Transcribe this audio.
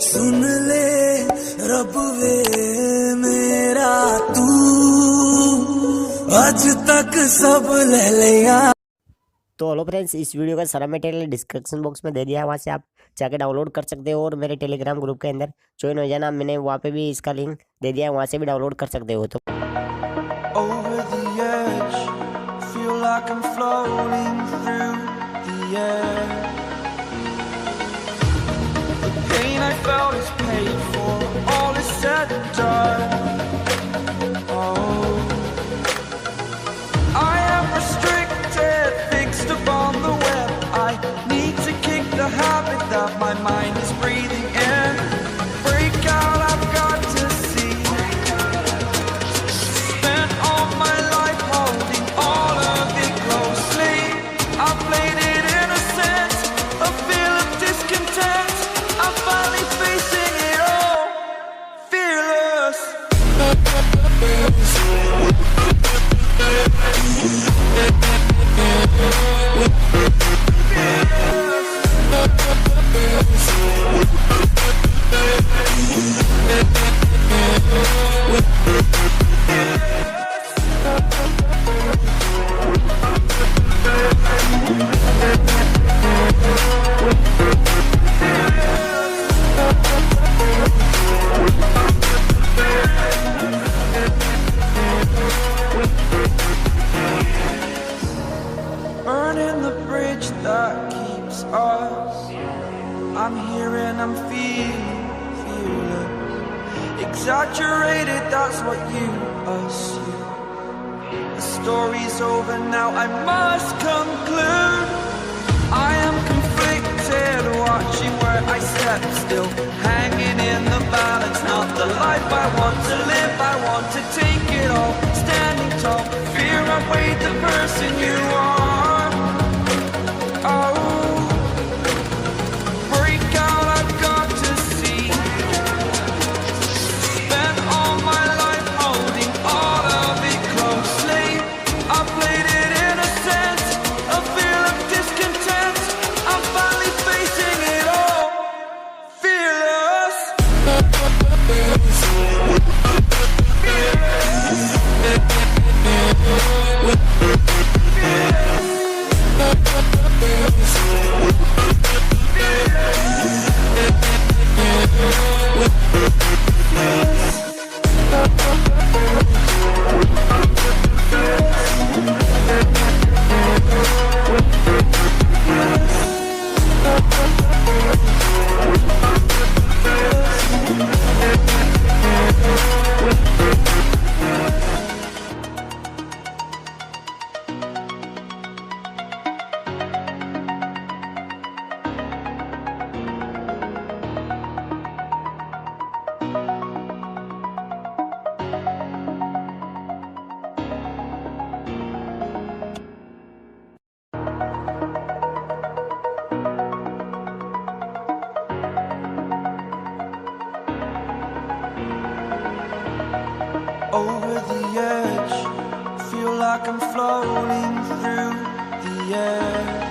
सुन ले रब वे मेरा तू आज तक सब ले लिया। तो हेलो फ्रेंड्स, इस वीडियो का सारा मटेरियल डिस्क्रिप्शन बॉक्स में दे दिया है, वहाँ से आप जाके डाउनलोड कर सकते हो और मेरे टेलीग्राम ग्रुप के अंदर ज्वाइन हो जाना। मैंने वहाँ पे भी इसका लिंक दे दिया है, वहाँ से भी डाउनलोड कर सकते हो। तो Over the edge, feel like I'm floating through the air. The pain I felt is paid for, all is said and done. Oh, I am restricted, fixed upon the web. I need to kick the habit that my mind is breathing in. Break out, I've got to see. Spent all my life holding all of it closely. I played it innocent, a feel of discontent. I'm finally facing it all, fearless. Burning the bridge that keeps us. I'm here and I'm feeling exaggerated, that's what you assume. The story's over now, I must conclude. I am conflicted, watching where I step still, hanging in the balance. Not the life I want to live, I want to take it all. Standing tall, fear outweighed the person you are. Oh, break out, I've got to see. Spent all my life holding all of it closely. I played it innocent, a feel of discontent. I'm finally facing it all, fearless. Over the edge, feel like I'm floating through the air.